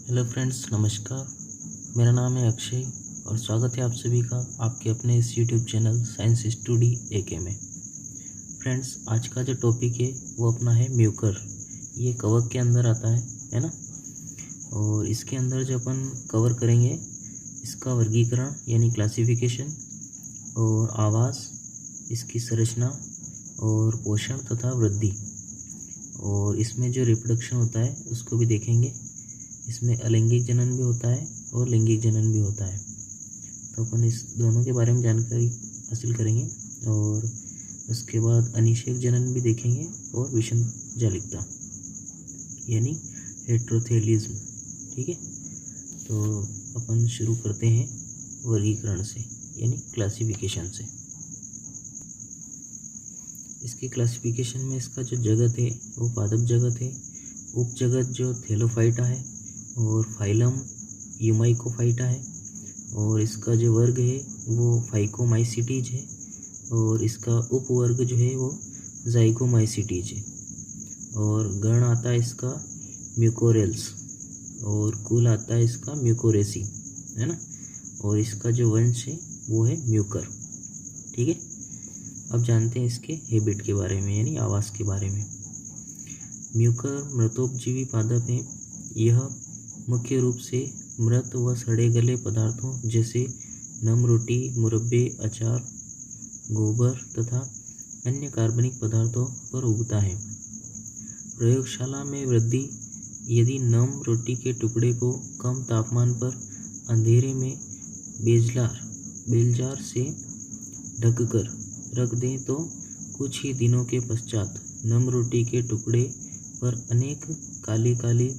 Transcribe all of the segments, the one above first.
Hello friends, नमस्कार। मेरा नाम है अक्षय और स्वागत है आप सभी का आपके अपने इस YouTube channel science study AK में। फ्रेंड्स, आज का जो टॉपिक है वो अपना है म्यूकर। ये कवक के अंदर आता है ना। और इसके अंदर जो अपन कवर करेंगे इसका वर्गीकरण यानी क्लासिफिकेशन और आवास, इसकी संरचना और पोषण तथा वृद्धि, और इसमें जो रिप्रोडक्शन होता है उसको भी देखेंगे। इसमें अलैंगिक जनन भी होता है और लैंगिक जनन भी होता है, तो अपन इस दोनों के बारे में जानकारी हासिल करेंगे। और उसके बाद अनिषेक जनन भी देखेंगे और विषमजालिकता यानी हेट्रोथेलिज्म। ठीक है, तो अपन शुरू करते हैं वर्गीकरण से यानी क्लासिफिकेशन से। इसकी क्लासिफिकेशन में इसका जो जगत है वो पादप जगत है, उपजगत जो थैलोफाइटा है, और फाइलम यूमाइकोफाइटा है, और इसका जो वर्ग है वो फाइकोमाइसिटीज है, और इसका उपवर्ग जो है वो जाइगोमाइसिटीज है, और गण आता है इसका म्यूकोरेल्स, और कुल आता है इसका म्यूकोरेसी, है ना। और इसका जो वंश है वो है म्यूकर। ठीक है, अब जानते हैं इसके हैबिट के बारे में यानी आवास के बारे में। म्यूकर मृतोपजीवी पादप है। यह मुख्य रूप से मृत व सड़े गले पदार्थों जैसे नम रोटी, मुरब्बे, अचार, गोबर तथा अन्य कार्बनिक पदार्थों पर उगता है। प्रयोगशाला में वृद्धि: यदि नम रोटी के टुकड़े को कम तापमान पर अंधेरे में बेलजार से ढककर रख दें तो कुछ ही दिनों के पश्चात नम रोटी के टुकड़े पर अनेक काले काले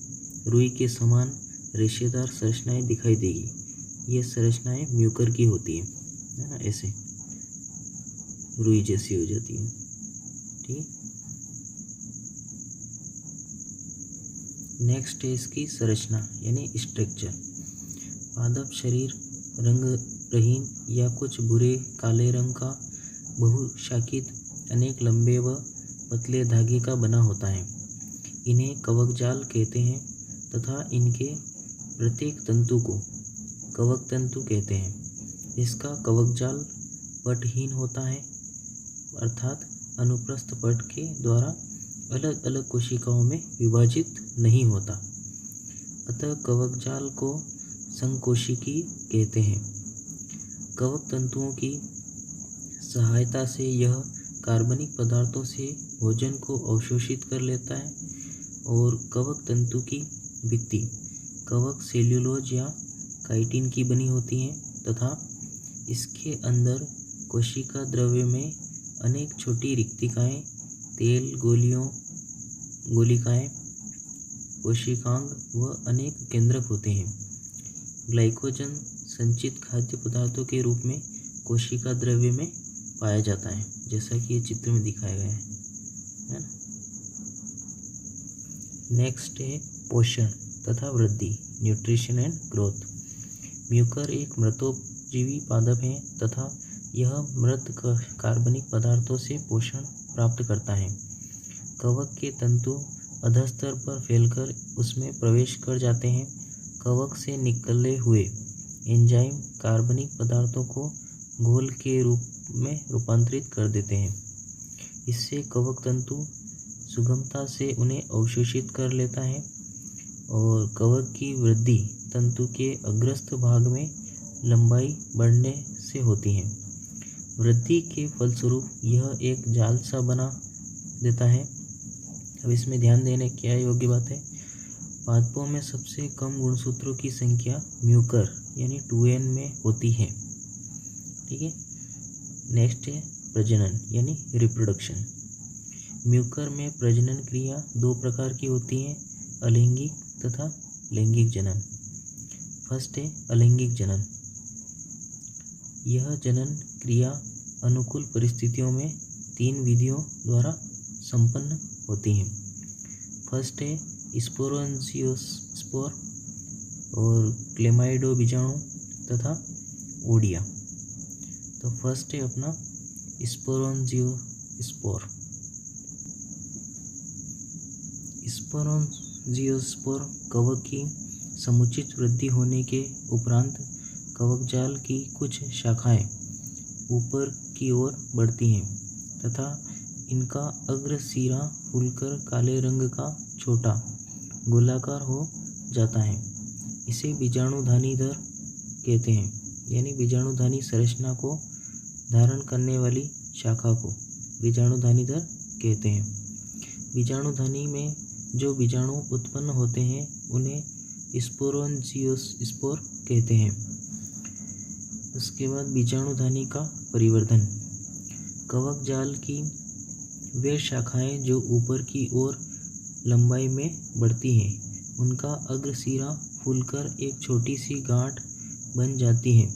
रुई के समान रेशेदार संरचनाएं दिखाई देगी। ये संरचनाएं म्यूकर की होती है ना, ऐसे रुई जैसी हो जाती है। ठीक है, नेक्स्ट है इसकी संरचना यानी स्ट्रक्चर। पादप शरीर रंगहीन या कुछ भूरे काले रंग का बहुशाखित अनेक लंबे व पतले धागे का बना होता है। इन्हें कवक जाल कहते हैं तथा इनके प्रत्येक तंतु को कवक तंतु कहते हैं। इसका कवक जाल पटहीन होता है, अर्थात अनुप्रस्थ पट के द्वारा अलग अलग कोशिकाओं में विभाजित नहीं होता, अतः कवक जाल को संकोशिकी कहते हैं। कवक तंतुओं की सहायता से यह कार्बनिक पदार्थों से भोजन को अवशोषित कर लेता है, और कवक तंतु की भित्ति कवक सेल्यूलोज या काइटिन की बनी होती है तथा इसके अंदर कोशिका द्रव्य में अनेक छोटी रिक्तिकाएं, तेल गोलिकाएं, कोशिकांग व अनेक केंद्रक होते हैं। ग्लाइकोजन संचित खाद्य पदार्थों के रूप में कोशिका द्रव्य में पाया जाता है, जैसा कि ये चित्र में दिखाया गया है ना। नेक्स्ट है पोषण तथा वृद्धि, न्यूट्रिशन एंड ग्रोथ। म्यूकर एक मृतोपजीवी पादप है तथा यह मृत कार्बनिक पदार्थों से पोषण प्राप्त करता है। कवक के तंतु अधस्तर पर फैलकर उसमें प्रवेश कर जाते हैं। कवक से निकले हुए एंजाइम कार्बनिक पदार्थों को घोल के रूप में रूपांतरित कर देते हैं। इससे कवक तंतु सुगमता से उन्हें अवशोषित कर लेता है, और कवक की वृद्धि तंतु के अग्रस्थ भाग में लंबाई बढ़ने से होती है। वृद्धि के फलस्वरूप यह एक जाल सा बना देता है। अब इसमें ध्यान देने क्या योग्य बात है, पादपों में सबसे कम गुणसूत्रों की संख्या म्यूकर यानी 2n में होती है। ठीक है, नेक्स्ट है प्रजनन यानी रिप्रोडक्शन। म्यूकर में प्रजनन क्रिया दो प्रकार की होती है, अलैंगिक तथा लैंगिक जनन। फर्स्ट है अलैंगिक जनन। यह जनन क्रिया अनुकूल परिस्थितियों में 3 विधियों द्वारा संपन्न होती है। फर्स्ट है स्पोरोएंजियोस्पोर और क्लेमाइडो बीजाणु तथा ओडिया। तो फर्स्ट है अपना स्पोरोएंजियोस्पोर। स्पोरोएंजियोस्पोर कवक की समुचित वृद्धि होने के उपरांत कवकजाल की कुछ शाखाएं ऊपर की ओर बढ़ती हैं तथा इनका अग्र सिरा फूलकर काले रंग का छोटा गोलाकार हो जाता है। इसे बीजाणुधानी दर कहते हैं, यानी बीजाणुधानी संरचना को धारण करने वाली शाखा को बीजाणुधानी दर कहते हैं। बीजाणुधानी में जो बीजाणु उत्पन्न होते हैं उन्हें स्पोर कहते हैं। उसके बाद बीजाणुधानी का परिवर्धन। कवक जाल की वे शाखाएं जो ऊपर की ओर लंबाई में बढ़ती हैं उनका अग्र सिरा फूलकर एक छोटी सी गांठ बन जाती है।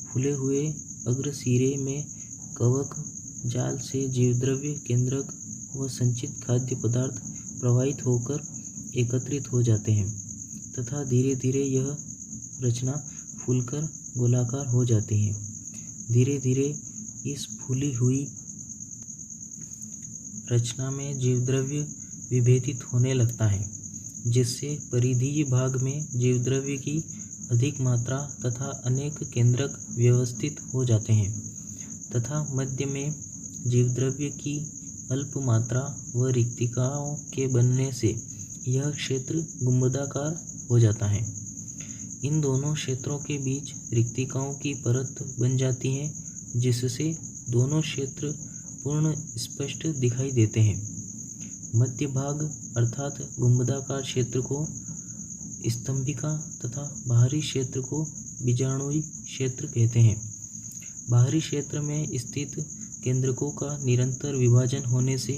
फूले हुए अग्र सिरे में कवक जाल से जीवद्रव्य केंद्रक व संचित खाद्य पदार्थ प्रवाहित होकर एकत्रित हो जाते हैं तथा धीरे धीरे यह रचना फूलकर गोलाकार हो जाती है। धीरे धीरे इस फूली हुई रचना में जीवद्रव्य विभेदित होने लगता है, जिससे परिधीय भाग में जीवद्रव्य की अधिक मात्रा तथा अनेक केंद्रक व्यवस्थित हो जाते हैं तथा मध्य में जीवद्रव्य की अल्प मात्रा व रिक्तिकाओं के बनने से यह क्षेत्र गुंबदाकार हो जाता है। इन दोनों क्षेत्रों के बीच रिक्तिकाओं की परत बन जाती है, जिससे दोनों क्षेत्र पूर्ण स्पष्ट दिखाई देते हैं। मध्य भाग अर्थात गुंबदाकार क्षेत्र को स्तंभिका तथा बाहरी क्षेत्र को बीजाणुई क्षेत्र कहते हैं। बाहरी क्षेत्र में स्थित केंद्रकों का निरंतर विभाजन होने से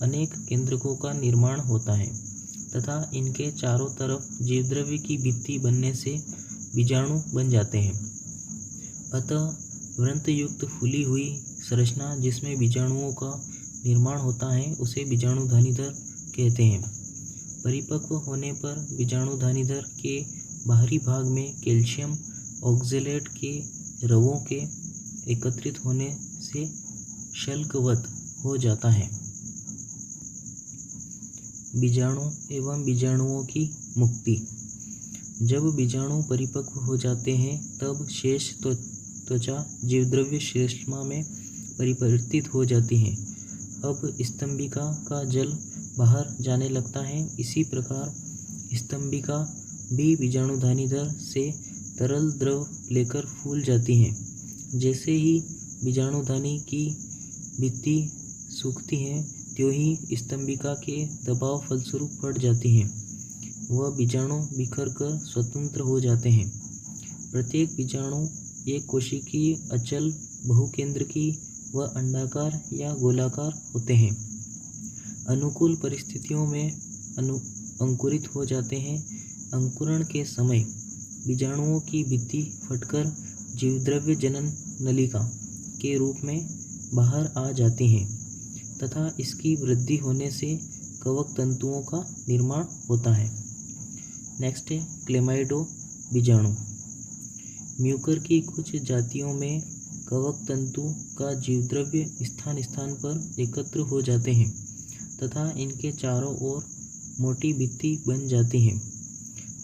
अनेक केंद्रकों का निर्माण होता है तथा इनके चारों तरफ जीवद्रव्य की भित्ति बनने से बीजाणु बन जाते हैं। अतः वृंतयुक्त फूली हुई संरचना जिसमें बीजाणुओं का निर्माण होता है उसे बीजाणुधानी दर कहते हैं। परिपक्व होने पर बीजाणुधानी दर के बाहरी भाग में कैल्शियम ऑक्जेलेट के रवों के एकत्रित होने से शल्कवत हो जाता है। बीजाणु एवं बीजाणुओं की मुक्ति। जब बीजाणु परिपक्व हो जाते हैं तब शेष त्वचा जीवद्रव्य श्लेष्मा में परिवर्तित हो जाती है। अब स्तंभिका का जल बाहर जाने लगता है। इसी प्रकार स्तंभिका भी बीजाणुधानी दर से तरल द्रव लेकर फूल जाती है। जैसे ही बीजाणुधानी की भित्ति सूखती है त्यों ही स्तंभिका के दबाव फलस्वरूप फट जाती हैं। वह बीजाणु बिखर कर स्वतंत्र हो जाते हैं। प्रत्येक बीजाणु एक कोशिकीय अचल बहुकेंद्रकी व अंडाकार या गोलाकार होते हैं। अनुकूल परिस्थितियों में अंकुरित हो जाते हैं। अंकुरण के समय बीजाणुओं की भित्ति फटकर जीवद्रव्य जनन नलिका के रूप में बाहर आ जाती हैं तथा इसकी वृद्धि होने से कवक तंतुओं का निर्माण होता है। नेक्स्ट है क्लेमाइडो बीजाणु। म्यूकर की कुछ जातियों में कवक तंतु का जीवद्रव्य स्थान स्थान पर एकत्र हो जाते हैं तथा इनके चारों ओर मोटी भित्ति बन जाती है।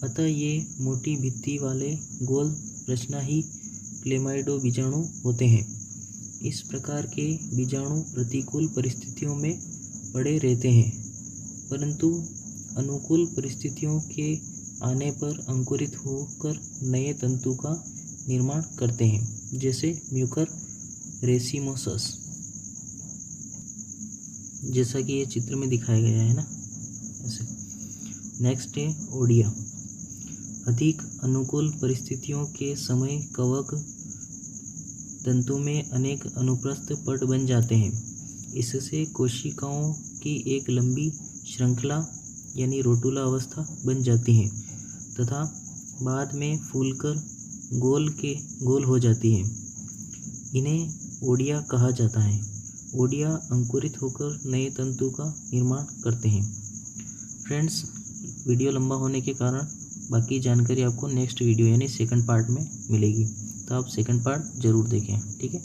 अतः ये मोटी भित्ति वाले गोल रचना ही क्लेमाइडो बीजाणु होते हैं। इस प्रकार के बीजाणु प्रतिकूल परिस्थितियों में पड़े रहते हैं, परंतु अनुकूल परिस्थितियों के आने पर अंकुरित होकर नए तंतु का निर्माण करते हैं, जैसे म्यूकर रेसिमोसस, जैसा कि ये चित्र में दिखाया गया है ना ऐसे। नेक्स्ट है ओडिया। अधिक अनुकूल परिस्थितियों के समय कवक तंतु में अनेक अनुप्रस्थ पट बन जाते हैं। इससे कोशिकाओं की एक लंबी श्रृंखला यानी रोटुला अवस्था बन जाती है तथा बाद में फूलकर गोल हो जाती है। इन्हें ओडिया कहा जाता है। ओडिया अंकुरित होकर नए तंतु का निर्माण करते हैं। फ्रेंड्स, वीडियो लंबा होने के कारण बाकी जानकारी आपको नेक्स्ट वीडियो यानी सेकंड पार्ट में मिलेगी, तो आप सेकंड पार्ट ज़रूर देखें। ठीक है।